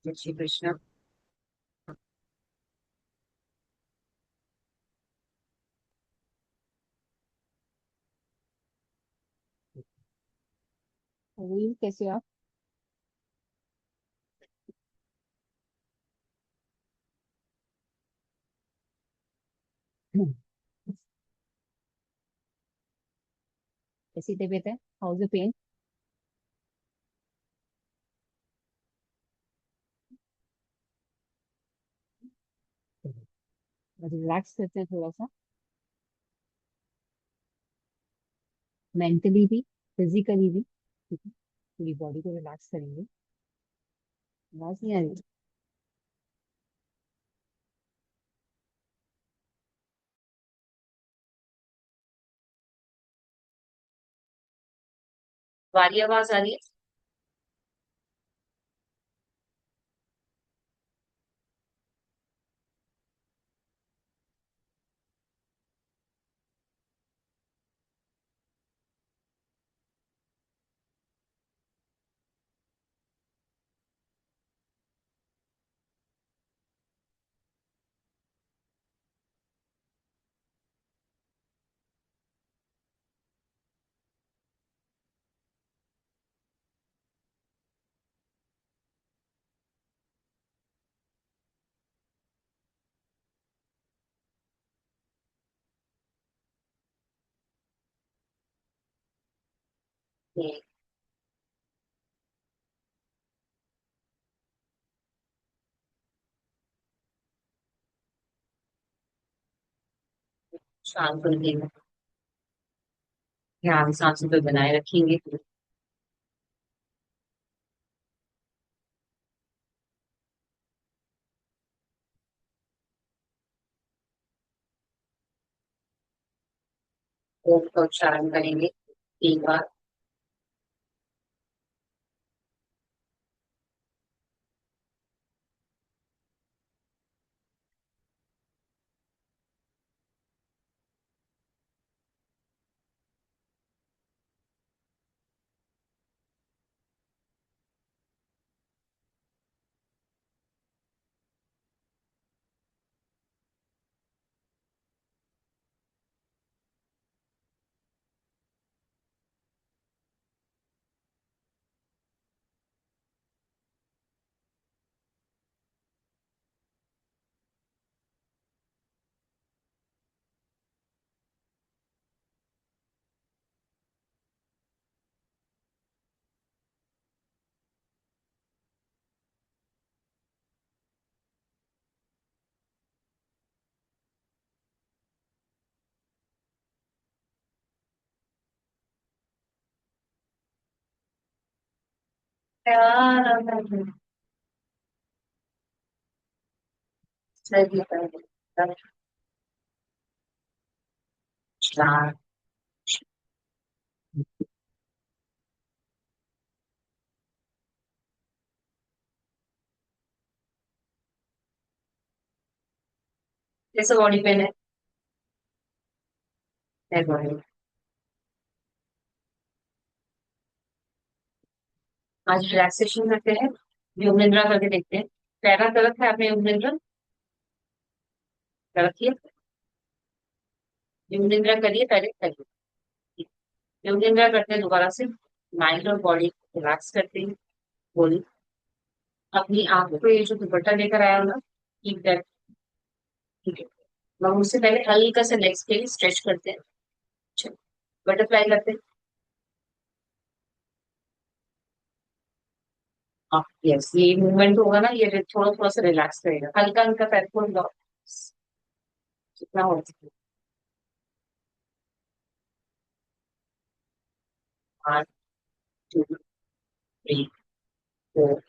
जय श्री कृष्ण। अभी कैसे हो आप? कैसी तबीयत है? How is the pain? Relax करते हैं थोड़ा सा। मेंटली भी, फिजिकली भी, ठीक है। पूरी बॉडी को रिलैक्स करेंगे। आवाज नहीं आ रही? हमारी आवाज आ रही है? हम्म, शांत होंगे। ध्यान सांसों पे बनाए रखेंगे। ओम का उच्चारण करेंगे 3 बार। सही करेंगे। तब शांत। जैसे बॉडी पेन है बॉडी। आज रिलैक्सेशन करते हैं। योग निद्रा करके देखते हैं। पहला गलत है, आपने योग निद्रा गलत किया। योग निद्रा करिए, पहले करिए। योग निद्रा करते हैं दोबारा से। माइंड और बॉडी रिलैक्स करते हैं। बोलिए। अपनी आंखों पे ये जो दुपट्टा लेकर आया हो ना, कीप दैट। ठीक है। हम उससे पहले हल्का सा लेग्स के लिए स्ट्रेच करते हैं। चलो, बटरफ्लाई करते हैं। हाँ, यस, ये मूवमेंट होगा ना, ये थोड़ा थोड़ा सा रिलैक्स करेगा, हल्का हल्का पैर को हिलाओ, जितना हो सके। 1 2 3 4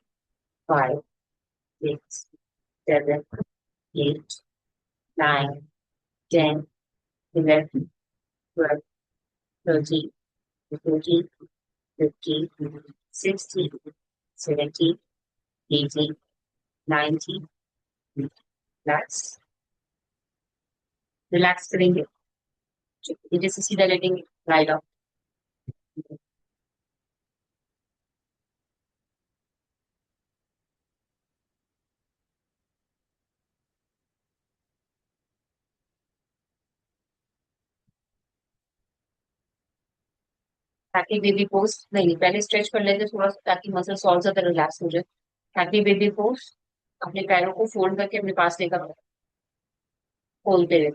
5 6 7 8 9 10 11 12 13 14 15 16 17 18 19। रिलैक्स। रिलैक्स करेंगे। नीचे से सीधा लेटेंगे। Right off. ताकि बेबी पोज, नहीं पहले स्ट्रेच कर लेते थोड़ा सा ताकि मसल्स और ज्यादा रिलैक्स हो जाए। ताकि बेबी पोज, अपने पैरों को फोल्ड करके अपने पास लेकर आओ, खोलते हुए।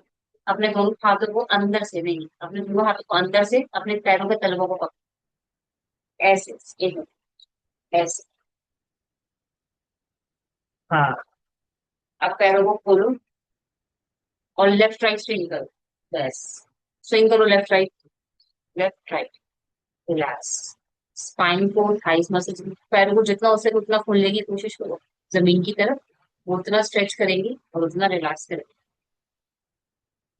अपने दोनों हाथों को अंदर से नहीं, अपने दोनों हाथों को अंदर से अपने पैरों के तलवों को पकड़ो, ऐसे एक मिनट, ऐसे। हाँ, अब पैरों को खोलो और लेफ्ट राइट स्विंग करो। बस, स्विंग करो left right, left right. Relax spine को, थाइस मसल्स, पैरों को जितना हो सके उतना खोलने की कोशिश करो जमीन की तरफ। वो उतना स्ट्रेच करेंगे और उतना रिलैक्स करेंगे।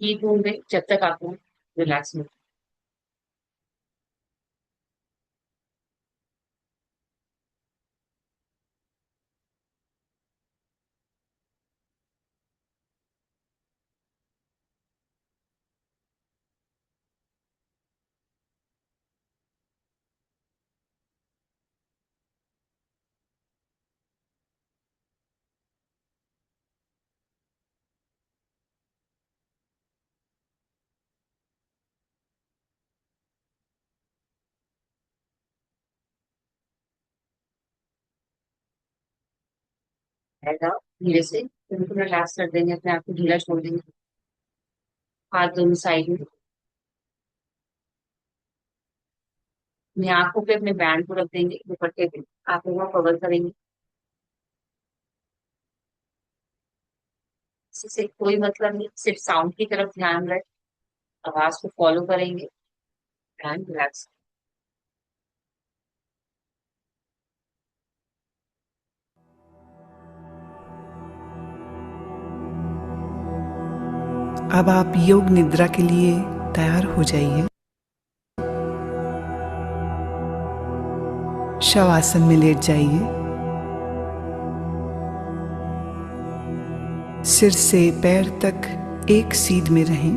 कीप मूविंग जब तक आपको रिलैक्स मिले। ऐसा धीरे से बिल्कुल रिलैक्स कर देंगे, अपने आप को ढीला छोड़ देंगे। हाथ दोनों साइड में, अपनी आंखों पे अपने बैंड को रख देंगे, दुपट्टे पे आंखों को कवर करेंगे। इससे कोई मतलब नहीं, सिर्फ साउंड की तरफ ध्यान रहे, आवाज को फॉलो करेंगे एंड रिलैक्स। अब आप योग निद्रा के लिए तैयार हो जाइए। शवासन में लेट जाइए। सिर से पैर तक एक सीध में रहें।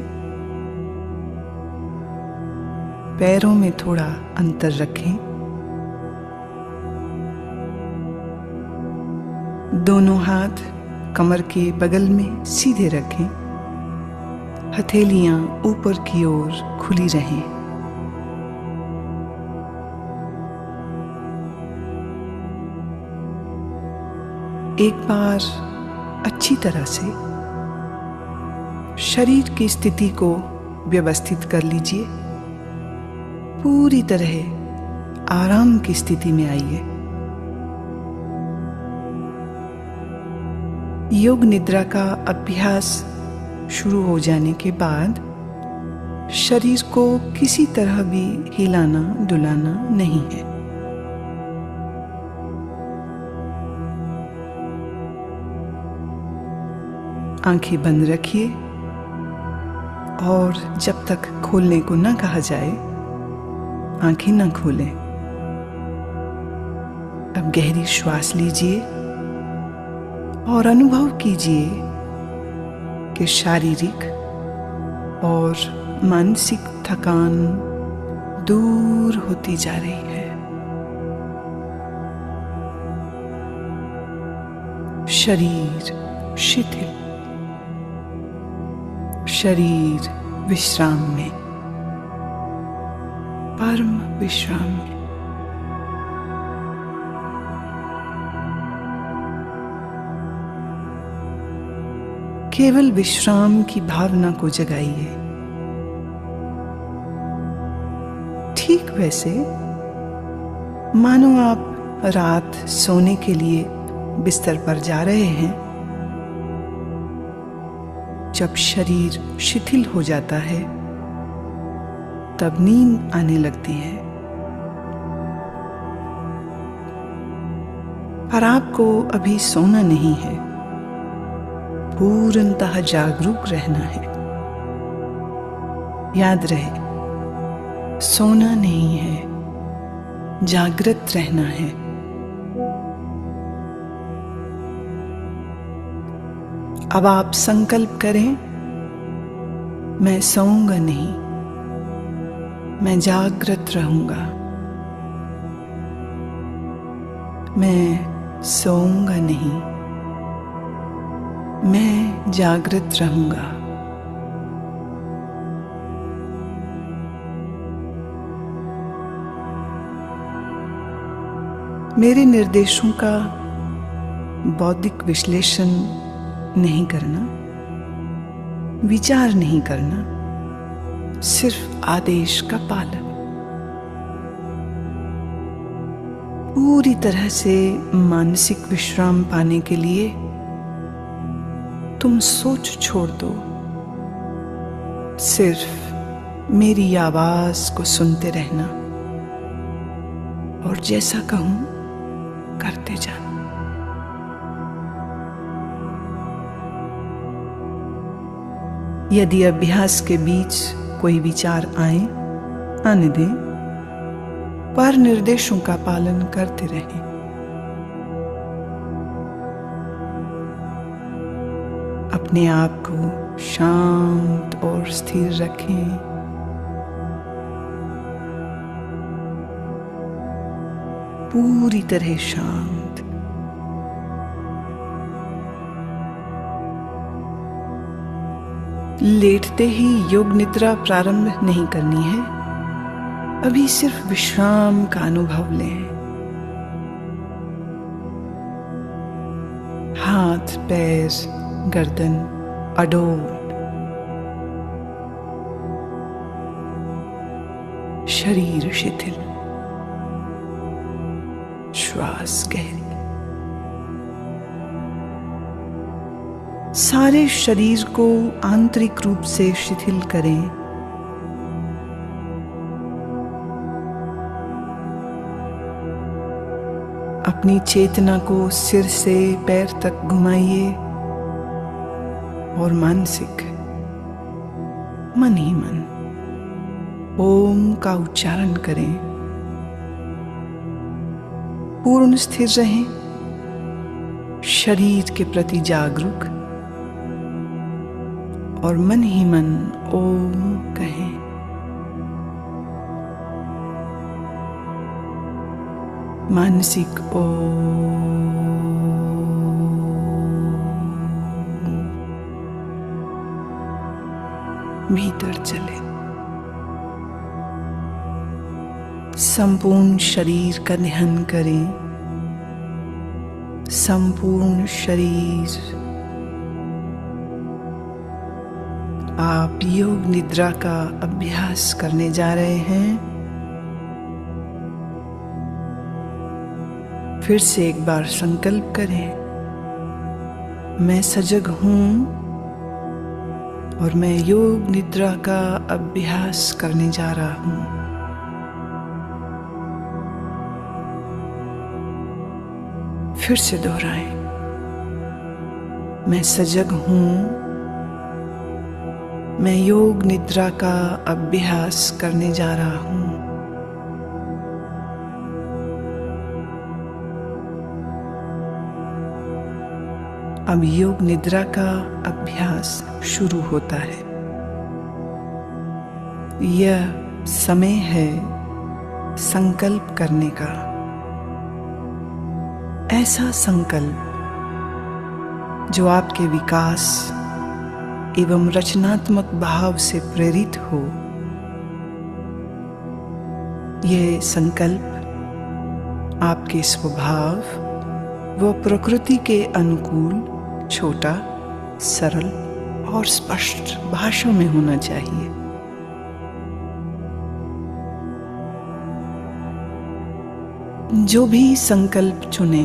पैरों में थोड़ा अंतर रखें। दोनों हाथ कमर के बगल में सीधे रखें। हथेलियां ऊपर की ओर खुली रहें। एक बार अच्छी तरह से शरीर की स्थिति को व्यवस्थित कर लीजिए। पूरी तरह आराम की स्थिति में आइए। योग निद्रा का अभ्यास शुरू हो जाने के बाद शरीर को किसी तरह भी हिलाना डुलाना नहीं है। आंखें बंद रखिए और जब तक खोलने को ना कहा जाए आंखें ना खोलें। अब गहरी श्वास लीजिए और अनुभव कीजिए कि शारीरिक और मानसिक थकान दूर होती जा रही है। शरीर शिथिल, शरीर विश्राम में, परम विश्राम में। केवल विश्राम की भावना को जगाइए। ठीक वैसे मानो आप रात सोने के लिए बिस्तर पर जा रहे हैं। जब शरीर शिथिल हो जाता है तब नींद आने लगती है। पर आपको अभी सोना नहीं है, पूर्णतः जागरूक रहना है। याद रहे, सोना नहीं है, जागृत रहना है। अब आप संकल्प करें, मैं सोऊंगा नहीं, मैं जागृत रहूंगा। मैं सोऊंगा नहीं, मैं जागृत रहूंगा। मेरे निर्देशों का बौद्धिक विश्लेषण नहीं करना, विचार नहीं करना, सिर्फ आदेश का पालन। पूरी तरह से मानसिक विश्राम पाने के लिए तुम सोच छोड़ दो, सिर्फ मेरी आवाज को सुनते रहना और जैसा कहूं करते जाना। यदि अभ्यास के बीच कोई विचार आने दें, पर निर्देशों का पालन करते रहें। अपने आप को शांत और स्थिर रखें। पूरी तरह शांत। लेटते ही योग निद्रा प्रारंभ नहीं करनी है। अभी सिर्फ विश्राम का अनुभव लें। हाथ, पैर, गर्दन अडोल, शरीर शिथिल, श्वास गहरी। सारे शरीर को आंतरिक रूप से शिथिल करें। अपनी चेतना को सिर से पैर तक घुमाइए और मानसिक मन ही मन ओम का उच्चारण करें। पूर्ण स्थिर रहें, शरीर के प्रति जागरूक और मन ही मन ओम कहें। मानसिक ओम। भीतर चले। संपूर्ण शरीर का ध्यान करें। संपूर्ण शरीर। आप योग निद्रा का अभ्यास करने जा रहे हैं। फिर से एक बार संकल्प करें, मैं सजग हूं और मैं योग निद्रा का अभ्यास करने जा रहा हूं। फिर से दोहराएं, मैं सजग हूं, मैं योग निद्रा का अभ्यास करने जा रहा हूं। अब योग निद्रा का अभ्यास शुरू होता है। यह समय है संकल्प करने का। ऐसा संकल्प जो आपके विकास एवं रचनात्मक भाव से प्रेरित हो। यह संकल्प आपके स्वभाव व प्रकृति के अनुकूल छोटा, सरल और स्पष्ट भाषा में होना चाहिए। जो भी संकल्प चुने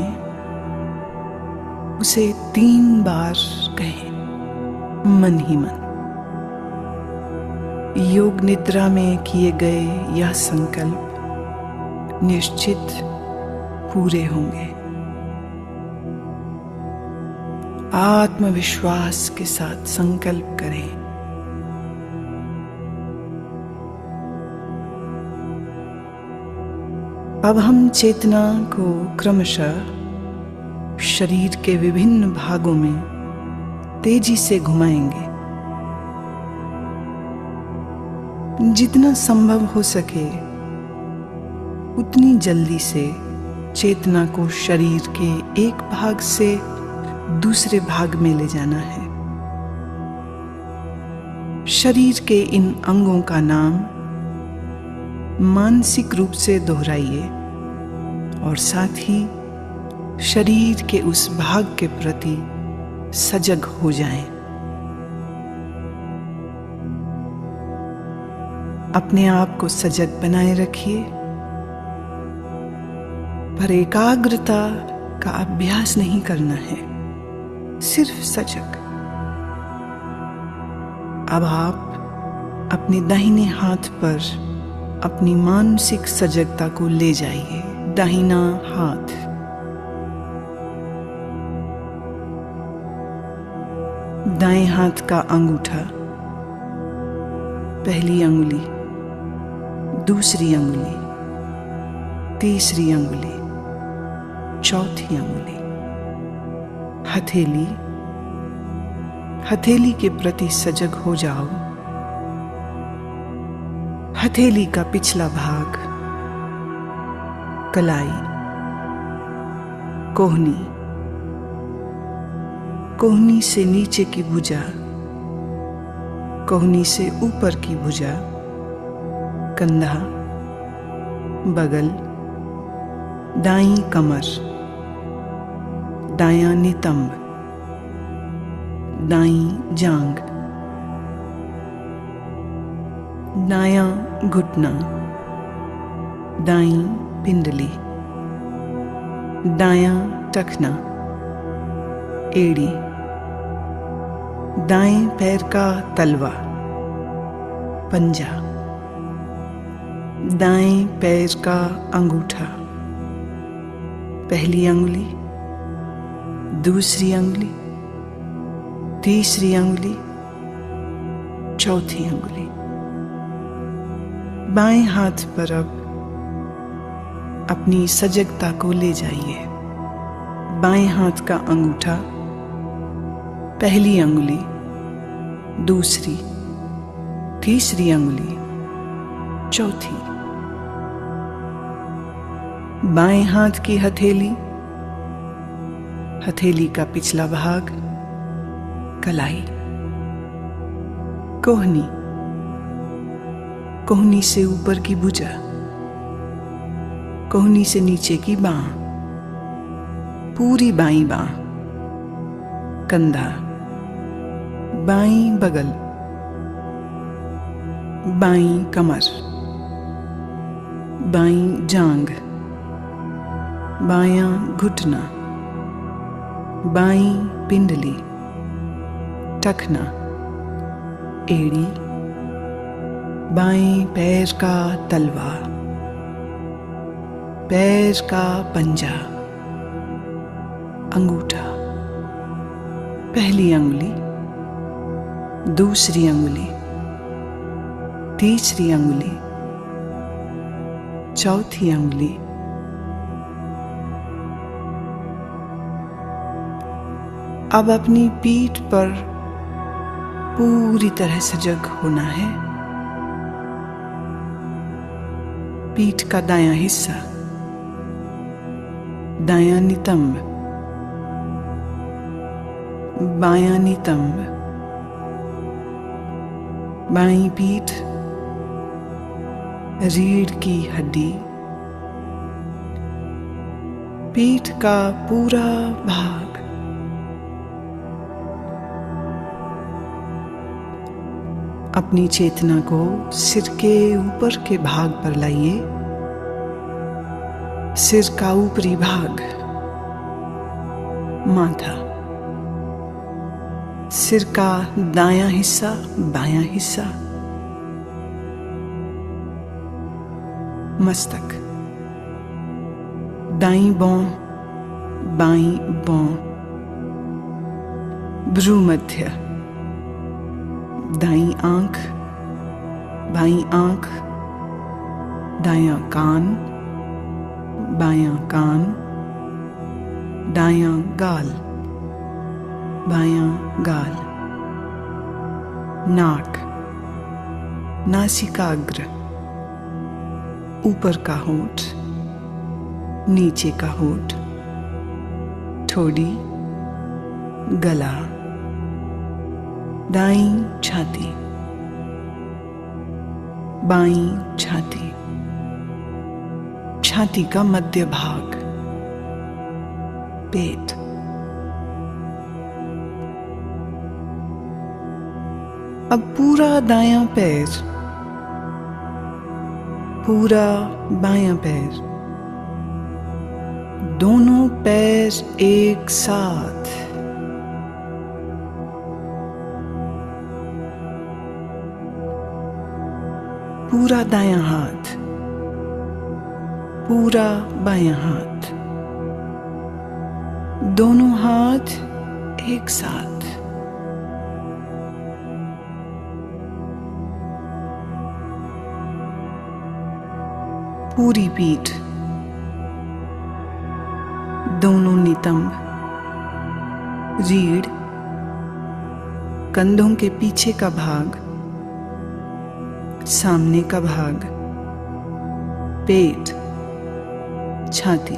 उसे 3 बार कहें, मन ही मन। योग निद्रा में किए गए यह संकल्प निश्चित पूरे होंगे। आत्मविश्वास के साथ संकल्प करें। अब हम चेतना को क्रमशः शरीर के विभिन्न भागों में तेजी से घुमाएंगे। जितना संभव हो सके उतनी जल्दी से चेतना को शरीर के एक भाग से दूसरे भाग में ले जाना है। शरीर के इन अंगों का नाम मानसिक रूप से दोहराइए और साथ ही शरीर के उस भाग के प्रति सजग हो जाएं। अपने आप को सजग बनाए रखिए, पर एकाग्रता का अभ्यास नहीं करना है, सिर्फ सजग। अब आप अपने दाहिने हाथ पर अपनी मानसिक सजगता को ले जाइए। दाहिना हाथ, दाएं हाथ का अंगूठा, पहली अंगुली, दूसरी अंगुली, तीसरी अंगुली, चौथी अंगुली, हथेली। हथेली के प्रति सजग हो जाओ। हथेली का पिछला भाग, कलाई, कोहनी, कोहनी से नीचे की भुजा, कोहनी से ऊपर की भुजा, कंधा, बगल, दाईं कमर, दायां नितंब, दाईं जांघ, दायां घुटना, दाईं पिंडली, दायां टखना, एड़ी, दाएं पैर का तलवा, पंजा, दाएं पैर का अंगूठा, पहली अंगुली, दूसरी अंगुली, तीसरी अंगुली, चौथी अंगुली। बाएं हाथ पर अब अपनी सजगता को ले जाइए। बाएं हाथ का अंगूठा, पहली अंगुली, दूसरी, तीसरी अंगुली, चौथी। बाएं हाथ की हथेली, हथेली का पिछला भाग, कलाई, कोहनी, कोहनी से ऊपर की भुजा, कोहनी से नीचे की बांह, पूरी बाईं बांह, कंधा, बाईं बगल, बाईं कमर, बाईं जांघ, बायां घुटना, बाईं पिंडली, टखना, एड़ी, बाएं पैर का तलवा, पैर का पंजा, अंगूठा, पहली अंगुली, दूसरी अंगुली, तीसरी अंगुली, चौथी अंगुली। अब अपनी पीठ पर पूरी तरह सजग होना है। पीठ का दायां हिस्सा, दायां नितंब, बायां नितंब, बाईं पीठ, रीढ़ की हड्डी, पीठ का पूरा भाग। अपनी चेतना को सिर के ऊपर के भाग पर लाइए। सिर का ऊपरी भाग, माथा, सिर का दायां हिस्सा, बायां हिस्सा, मस्तक, दाईं भौं, बाईं भौं, भ्रूमध्य, दाईं आंख, बाईं आंख, दायां कान, बायां कान, दायां गाल, बायां गाल, नाक, नासिकाग्र, ऊपर का होंठ, नीचे का होंठ, ठोड़ी, गला, दाईं छाती, बाईं छाती, छाती का मध्य भाग, पेट, अब पूरा दायां पैर, पूरा बायां पैर, दोनों पैर एक साथ, पूरा दायां हाथ, पूरा बायां हाथ, दोनों हाथ एक साथ, पूरी पीठ, दोनों नितंब, रीढ़, कंधों के पीछे का भाग, सामने का भाग, पेट, छाती,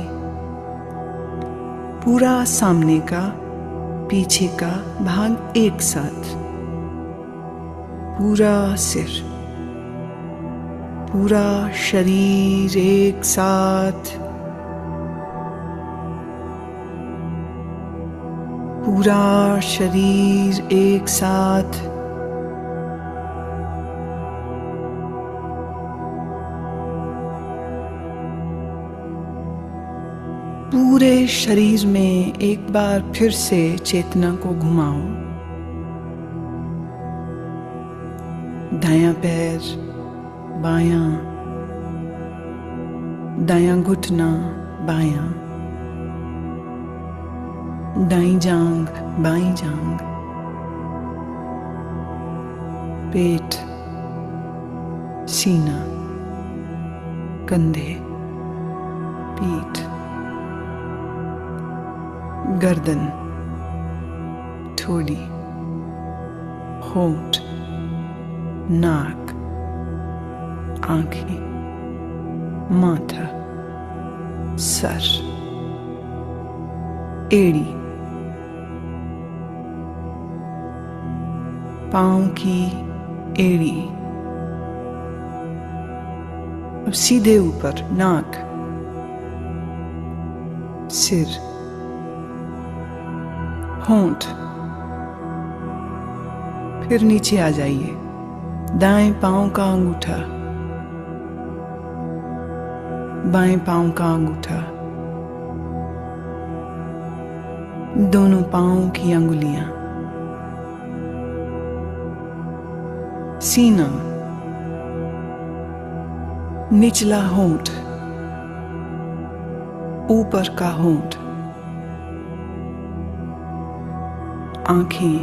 पूरा सामने का पीछे का भाग एक साथ, पूरा सिर, पूरा शरीर एक साथ, पूरा शरीर एक साथ, पूरे शरीर में एक बार फिर से चेतना को घुमाओ। दायां पैर, बायां, दायां घुटना, बायां, दाईं जांघ, बाईं जांघ, पेट, सीना, कंधे, पीठ, गर्दन, ठोड़ी, होंठ, नाक, आंखें, माथा, सर, एड़ी, पांव की एड़ी, अब सीधे ऊपर नाक, सिर, होंठ, फिर नीचे आ जाइए, दाएं पांव का अंगूठा, बाएं पांव का अंगूठा, दोनों पांव की अंगुलियां, सीना, निचला होंठ, ऊपर का होंठ, आंखें,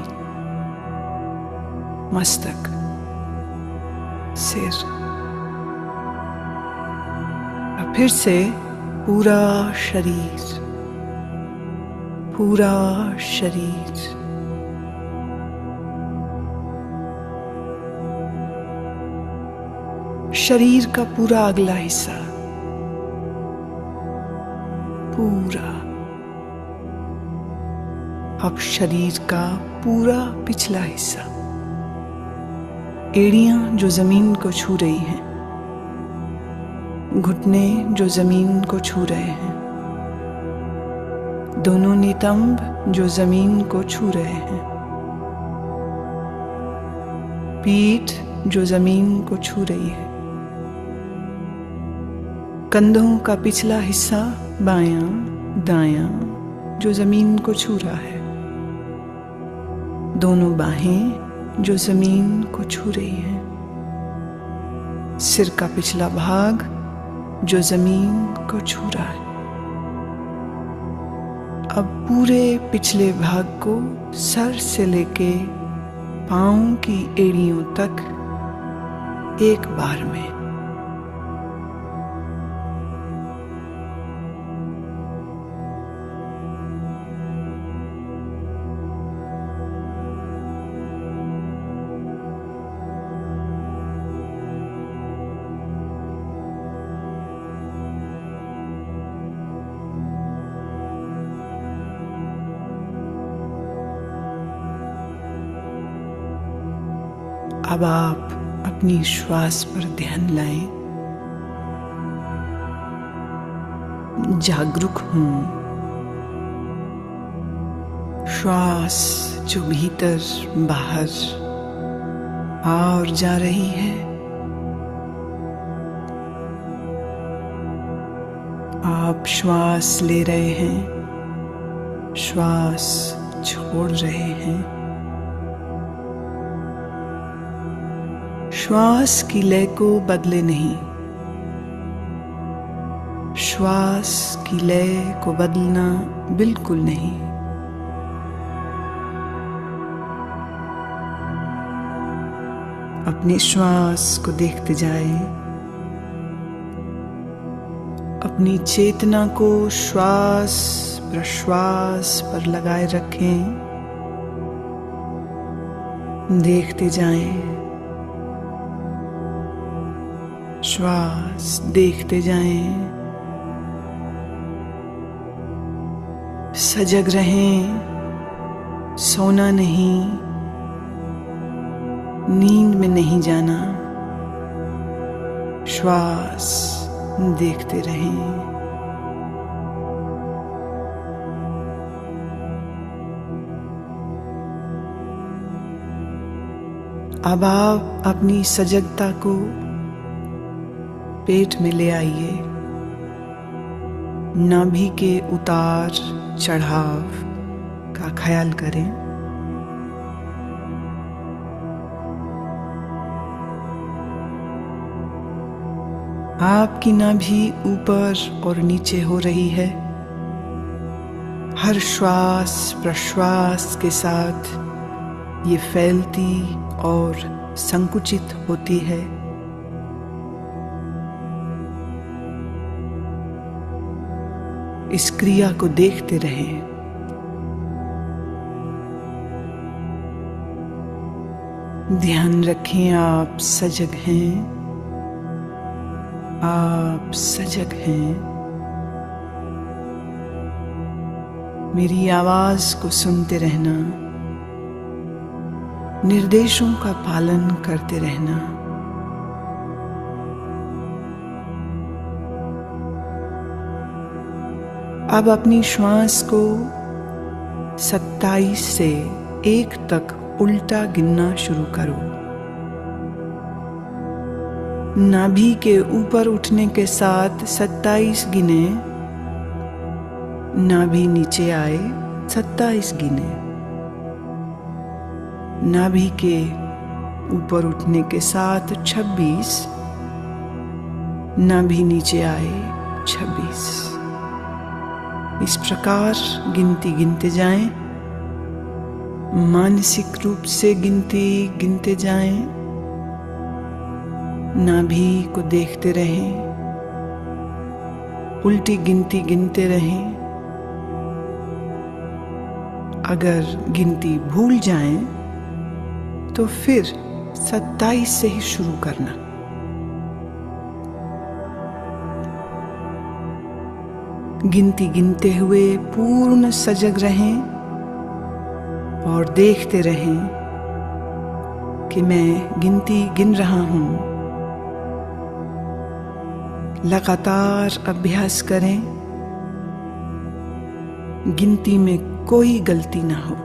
मस्तक, सिर, और फिर से पूरा शरीर, पूरा शरीर, शरीर का पूरा अगला हिस्सा, पूरा, अब शरीर का पूरा पिछला हिस्सा, एड़ियां जो जमीन को छू रही हैं, घुटने जो जमीन को छू रहे हैं, दोनों नितंब जो जमीन को छू रहे हैं, पीठ जो जमीन को छू रही है, कंधों का पिछला हिस्सा बायां दायां जो जमीन को छू रहा है, दोनों बाहें जो जमीन को छू रही हैं, सिर का पिछला भाग जो जमीन को छू रहा है। अब पूरे पिछले भाग को सर से लेके पांव की एड़ियों तक एक बार में, अब आप अपनी श्वास पर ध्यान लाएं। जागरूक हूँ। श्वास जो भीतर बाहर आ और जा रही है, आप श्वास ले रहे हैं, श्वास छोड़ रहे हैं। श्वास की लय को बदले नहीं, श्वास की लय को बदलना बिल्कुल नहीं। अपने श्वास को देखते जाएं, अपनी चेतना को श्वास प्रश्वास पर लगाए रखें, देखते जाएं। श्वास देखते जाएं, सजग रहें, सोना नहीं, नींद में नहीं जाना, श्वास देखते रहें। अब आप अपनी सजगता को पेट में ले आइए। नाभि के उतार चढ़ाव का ख्याल करें। आपकी नाभि ऊपर और नीचे हो रही है। हर श्वास प्रश्वास के साथ ये फैलती और संकुचित होती है। इस क्रिया को देखते रहें। ध्यान रखें, आप सजग हैं, आप सजग हैं। मेरी आवाज को सुनते रहना, निर्देशों का पालन करते रहना। अब अपनी श्वास को 27 से 1 तक उल्टा गिनना शुरू करो। नाभि के ऊपर उठने के साथ 27 गिने, नाभि नीचे आए 27 गिने। नाभि के ऊपर उठने के साथ 26, नाभि नीचे आए 26। इस प्रकार गिनती गिनते जाएं, मानसिक रूप से गिनती गिनते जाएं, नाभि को देखते रहें, उल्टी गिनती गिनते रहें। अगर गिनती भूल जाएं तो फिर 27 से ही शुरू करना। गिनती गिनते हुए पूर्ण सजग रहें और देखते रहें कि मैं गिनती गिन रहा हूं। लगातार अभ्यास करें, गिनती में कोई गलती ना हो।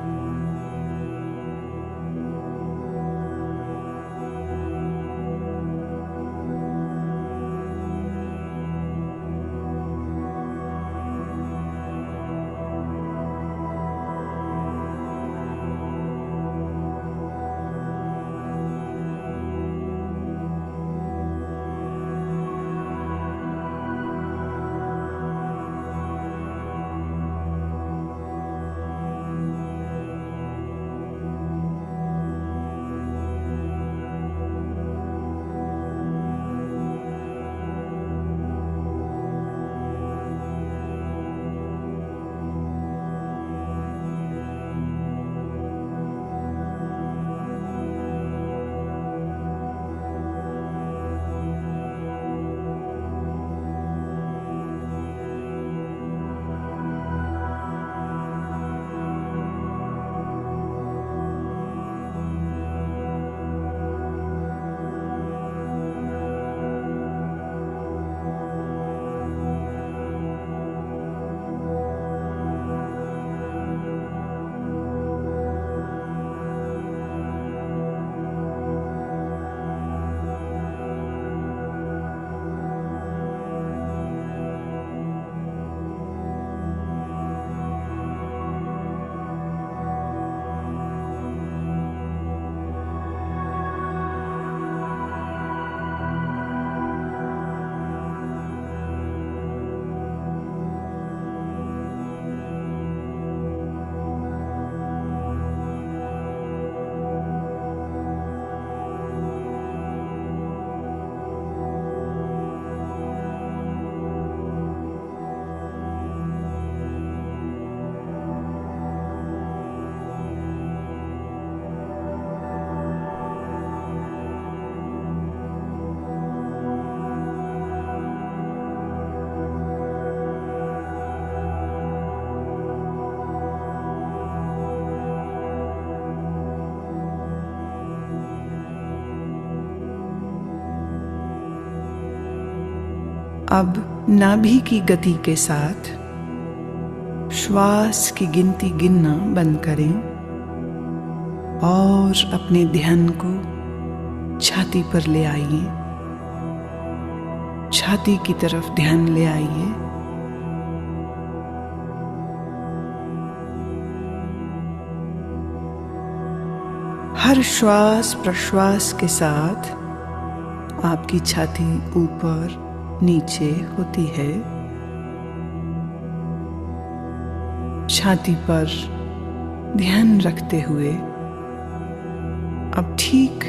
अब नाभि की गति के साथ श्वास की गिनती गिनना बंद करें और अपने ध्यान को छाती पर ले आइए। छाती की तरफ ध्यान ले आइए। हर श्वास प्रश्वास के साथ आपकी छाती ऊपर नीचे होती है। छाती पर ध्यान रखते हुए अब ठीक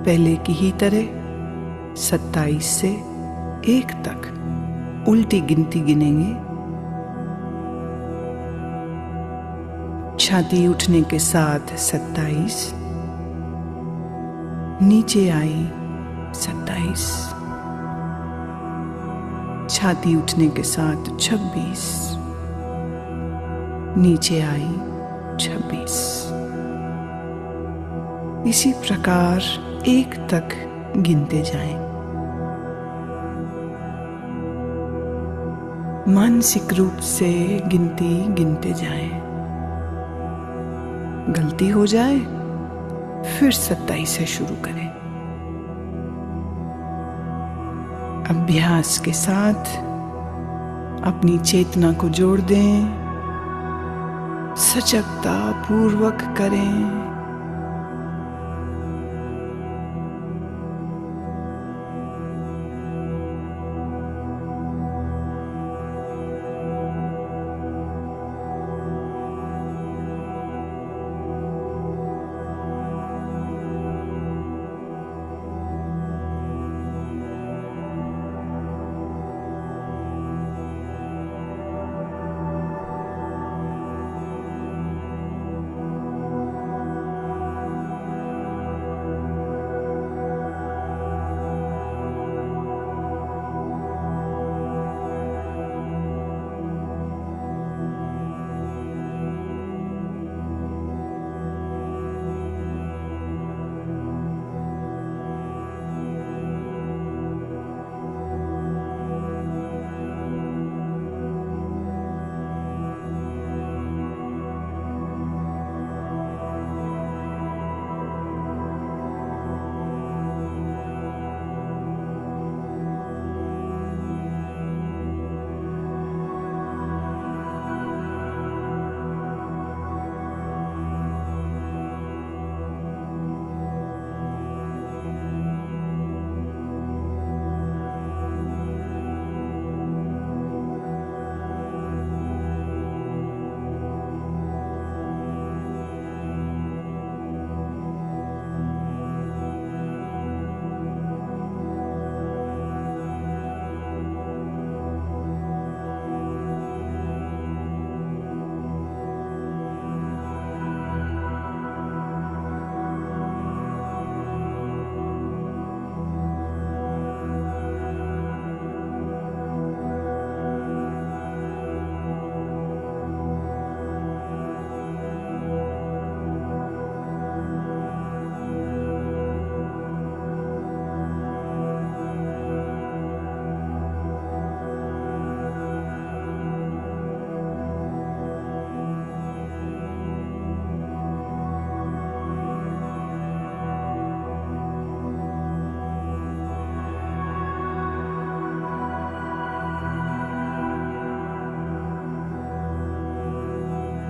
पहले की ही तरह 27 से 1 तक उल्टी गिनती गिनेंगे। छाती उठने के साथ 27, नीचे आई 27, छाती उठने के साथ 26, नीचे आई 26। इसी प्रकार 1 तक गिनते जाएं। मानसिक रूप से गिनती गिनते जाएं। गलती हो जाए फिर 27 से शुरू करें। अभ्यास के साथ अपनी चेतना को जोड़ दें, सजगता पूर्वक करें।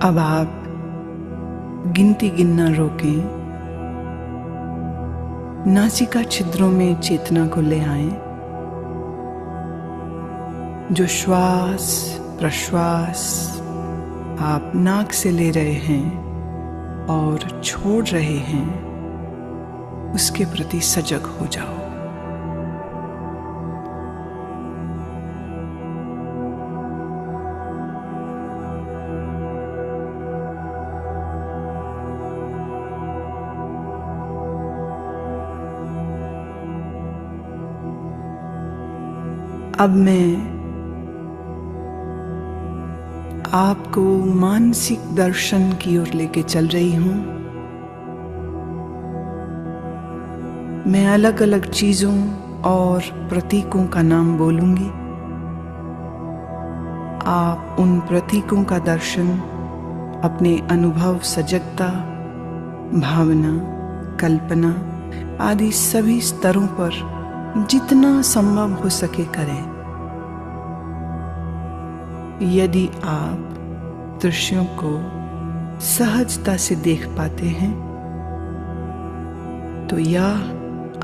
अब आप गिनती गिनना रोकें। नासिका छिद्रों में चेतना को ले आएं। जो श्वास प्रश्वास आप नाक से ले रहे हैं और छोड़ रहे हैं, उसके प्रति सजग हो जाओ। अब मैं आपको मानसिक दर्शन की ओर लेके चल रही हूं। मैं अलग अलग चीजों और प्रतीकों का नाम बोलूंगी। आप उन प्रतीकों का दर्शन अपने अनुभव, सजगता, भावना, कल्पना आदि सभी स्तरों पर जितना संभव हो सके करें। यदि आप दृश्यों को सहजता से देख पाते हैं तो यह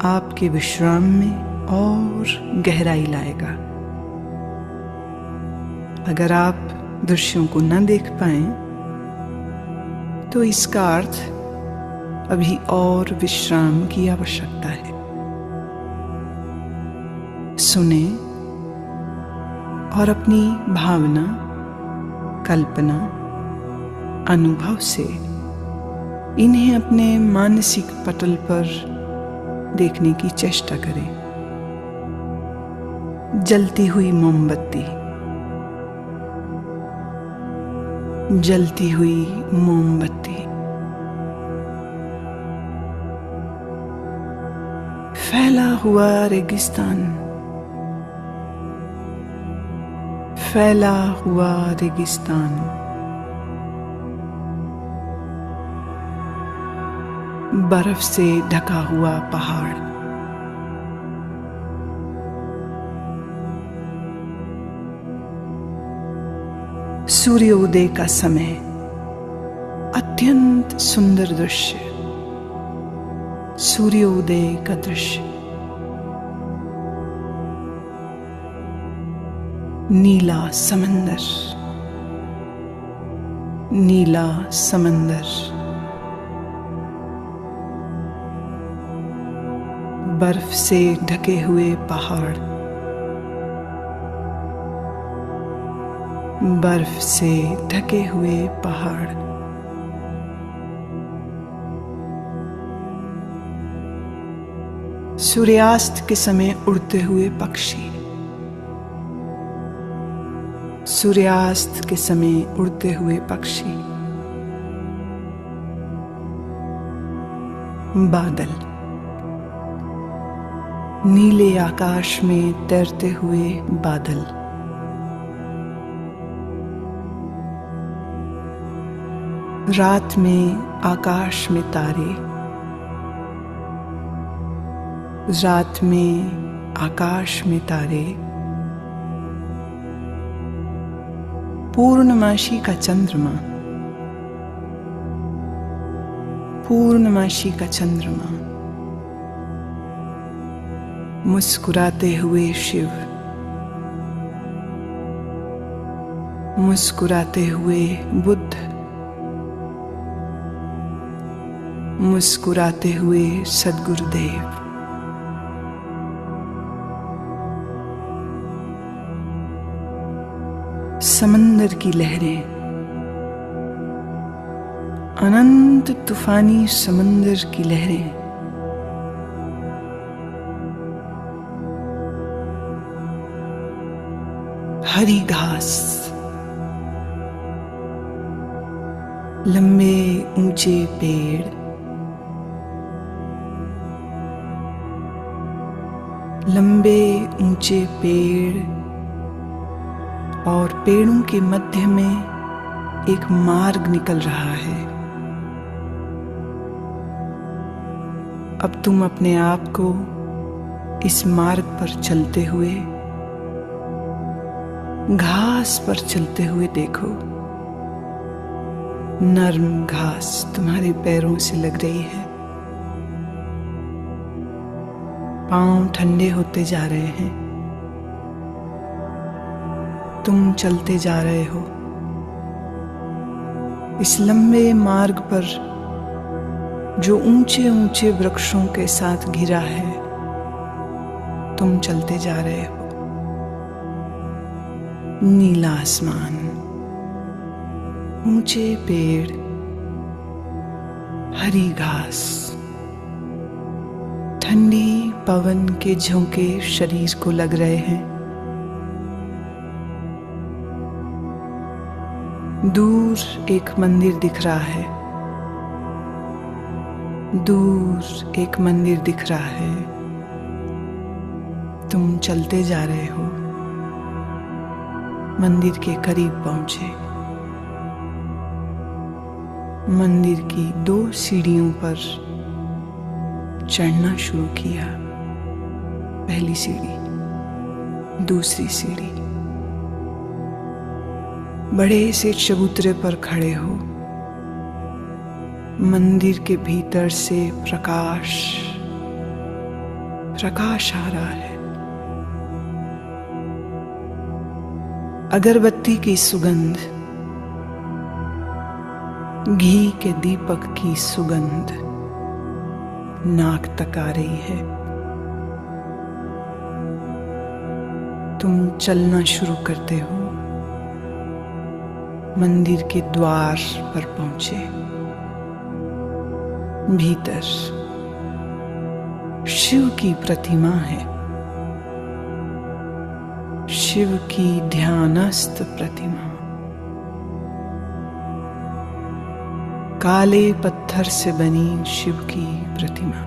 आपके विश्राम में और गहराई लाएगा। अगर आप दृश्यों को न देख पाए तो इसका अर्थ अभी और विश्राम की आवश्यकता है। सुने और अपनी भावना, कल्पना, अनुभव से इन्हें अपने मानसिक पटल पर देखने की चेष्टा करें। जलती हुई मोमबत्ती, जलती हुई मोमबत्ती, फैला हुआ रेगिस्तान, फैला हुआ रेगिस्तान, बर्फ से ढका हुआ पहाड़, सूर्योदय का समय, अत्यंत सुंदर दृश्य, सूर्योदय का दृश्य, नीला समंदर, नीला समंदर, बर्फ से ढके हुए पहाड़, बर्फ से ढके हुए पहाड़, सूर्यास्त के समय उड़ते हुए पक्षी, सूर्यास्त के समय उड़ते हुए पक्षी, बादल, नीले आकाश में तैरते हुए बादल, रात में आकाश में तारे, रात में आकाश में तारे, पूर्णमासी का चंद्रमा, पूर्णमासी का चंद्रमा, मुस्कुराते हुए शिव, मुस्कुराते हुए बुद्ध, मुस्कुराते हुए सद्गुरुदेव, समंदर की लहरें, अनंत तूफानी समंदर की लहरें, हरी घास, लंबे ऊंचे पेड़, लंबे ऊंचे पेड़ और पेड़ों के मध्य में एक मार्ग निकल रहा है। अब तुम अपने आप को इस मार्ग पर चलते हुए, घास पर चलते हुए देखो। नर्म घास तुम्हारे पैरों से लग रही है, पांव ठंडे होते जा रहे हैं, तुम चलते जा रहे हो इस लंबे मार्ग पर जो ऊंचे ऊंचे वृक्षों के साथ घिरा है। तुम चलते जा रहे हो, नीला आसमान, ऊंचे पेड़, हरी घास, ठंडी पवन के झोंके शरीर को लग रहे हैं। दूर एक मंदिर दिख रहा है, दूर एक मंदिर दिख रहा है। तुम चलते जा रहे हो, मंदिर के करीब पहुंचे। मंदिर की 2 सीढ़ियों पर चढ़ना शुरू किया। पहली सीढ़ी, दूसरी सीढ़ी। बड़े से चबूतरे पर खड़े हो। मंदिर के भीतर से प्रकाश आ रहा है। अगरबत्ती की सुगंध, घी के दीपक की सुगंध नाक तक आ रही है। तुम चलना शुरू करते हो। मंदिर के द्वार पर पहुंचे। भीतर शिव की प्रतिमा है। शिव की ध्यानस्थ प्रतिमा। काले पत्थर से बनी शिव की प्रतिमा।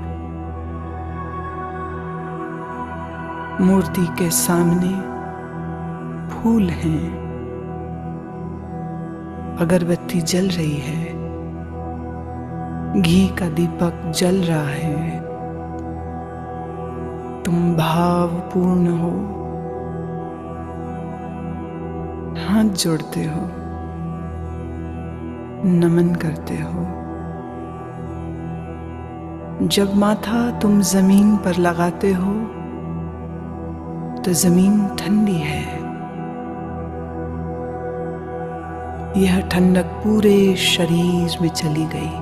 मूर्ति के सामने फूल हैं। अगरबत्ती जल रही है। घी का दीपक जल रहा है। तुम भावपूर्ण हो। हाथ जोड़ते हो, नमन करते हो। जब माथा तुम जमीन पर लगाते हो तो जमीन ठंडी है। यह ठंडक पूरे शरीर में चली गई।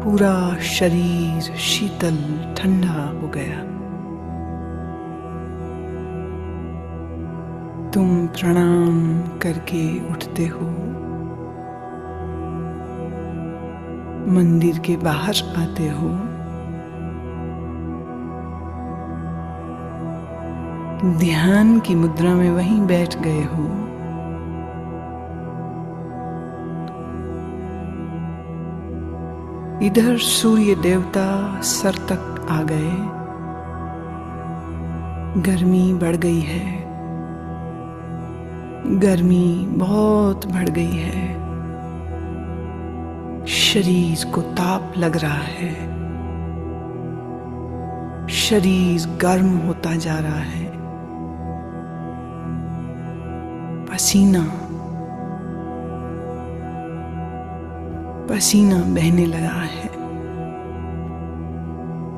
पूरा शरीर शीतल ठंडा हो गया। तुम प्रणाम करके उठते हो। मंदिर के बाहर आते हो। ध्यान की मुद्रा में वहीं बैठ गए हो। इधर सूर्य देवता सर तक आ गए। गर्मी बढ़ गई है। गर्मी बहुत बढ़ गई है। शरीर को ताप लग रहा है। शरीर गर्म होता जा रहा है। पसीना बहने लगा है।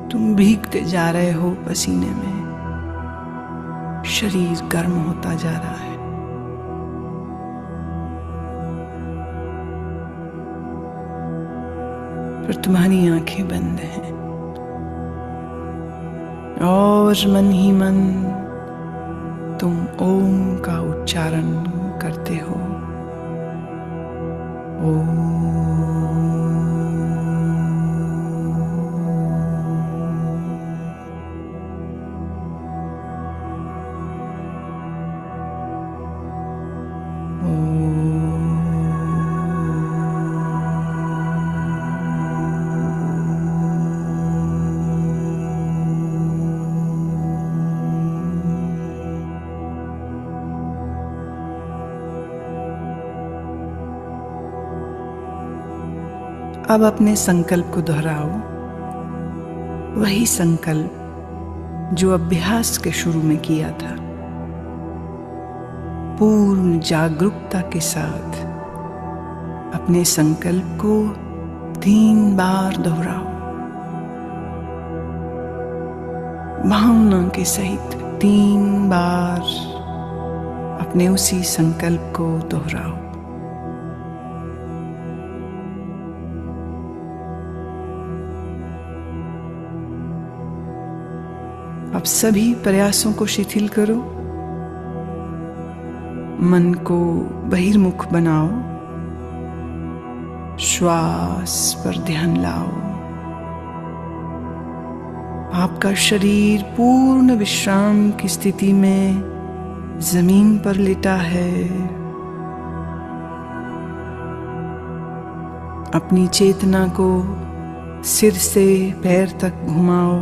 तुम भीगते जा रहे हो पसीने में। शरीर गर्म होता जा रहा है। पर तुम्हारी आंखें बंद हैं और मन ही मन तुम ओम का उच्चारण करते हो। ओम। अब अपने संकल्प को दोहराओ। वही संकल्प जो अभ्यास के शुरू में किया था। पूर्ण जागरूकता के साथ अपने संकल्प को 3 बार दोहराओ। भावना के सहित 3 बार अपने उसी संकल्प को दोहराओ। अब सभी प्रयासों को शिथिल करो। मन को बहिर्मुख बनाओ। श्वास पर ध्यान लाओ। आपका शरीर पूर्ण विश्राम की स्थिति में जमीन पर लेटा है। अपनी चेतना को सिर से पैर तक घुमाओ।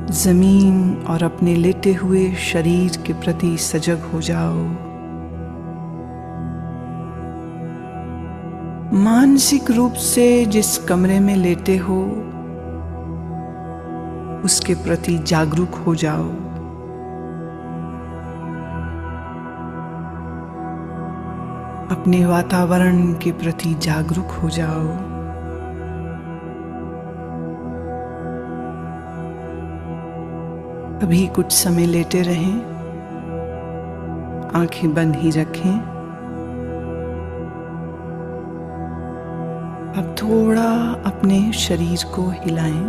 जमीन और अपने लेटे हुए शरीर के प्रति सजग हो जाओ। मानसिक रूप से जिस कमरे में लेटे हो उसके प्रति जागरूक हो जाओ। अपने वातावरण के प्रति जागरूक हो जाओ। अभी कुछ समय लेटे रहें, आंखें बंद ही रखें। अब थोड़ा अपने शरीर को हिलाएं,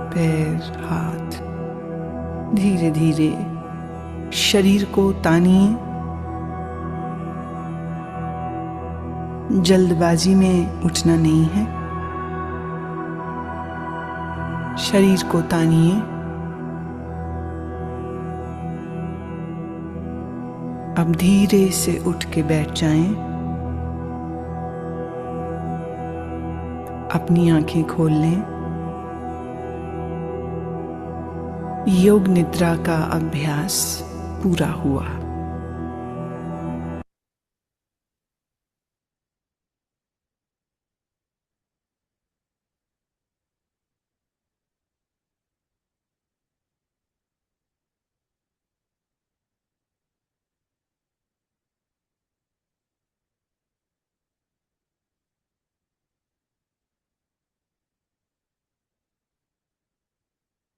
पैर, हाथ। धीरे धीरे शरीर को तानिए। जल्दबाजी में उठना नहीं है। शरीर को तानिए। अब धीरे से उठ के बैठ जाएं। अपनी आंखें खोल लें। योग निद्रा का अभ्यास पूरा हुआ।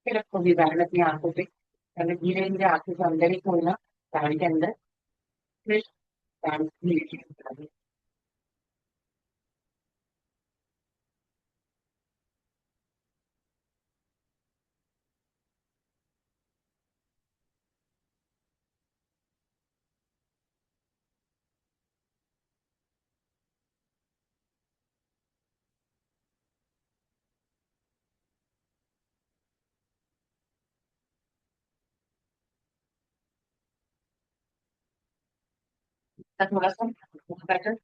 फिर आपको भी बैठना अपनी आंखों पे, पहले धीरे धीरे आंखों को अंदर ही खोलना, कान के अंदर, फिर कान धीरे धीरे निकालना। थोड़ा सा बैठल,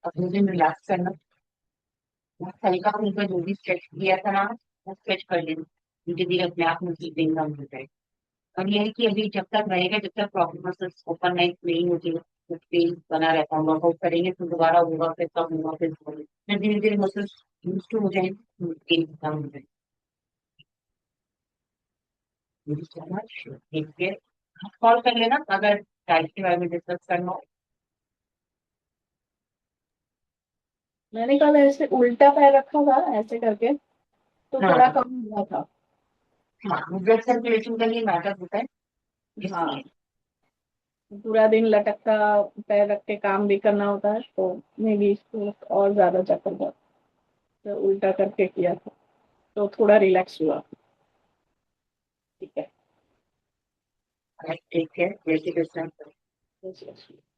अब मुझे रिलैक्स करना, हल्का फुल्का जो भी स्ट्रेच किया था ना, वो स्ट्रेच कर लेना। धीरे धीरे अपने आप में ब्रीदिंग कम हो जाए। और ये है कि अभी जब तक रहेगा, जब तक प्रॉपर मसल्स ओपन नाइट नहीं होती, तो पेन बना रहता है। वर्कआउट करेंगे तो दोबारा होगा, फिर कम होगा, फिर होगा। फिर धीरे धीरे मसल्स यूज टू हो जाएंगे, पेन कम हो जाएगी। So much, take care. Call कर लेना अगर डाइट के बारे में डिस्कस करना हो। मैंने कल ऐसे उल्टा पैर रखा था ऐसे करके, तो थोड़ा हाँ कम हुआ था। हाँ, ब्लड सर्कुलेशन के लिए मैटर होता है, हाँ, इसलिए। पूरा दिन लटकता पैर रख के काम भी करना होता है, तो मे बी इसको और ज्यादा चक्कर था, तो उल्टा करके किया था, तो थोड़ा रिलैक्स हुआ। ठीक है। टेक केयर, जैसे Yes, yes.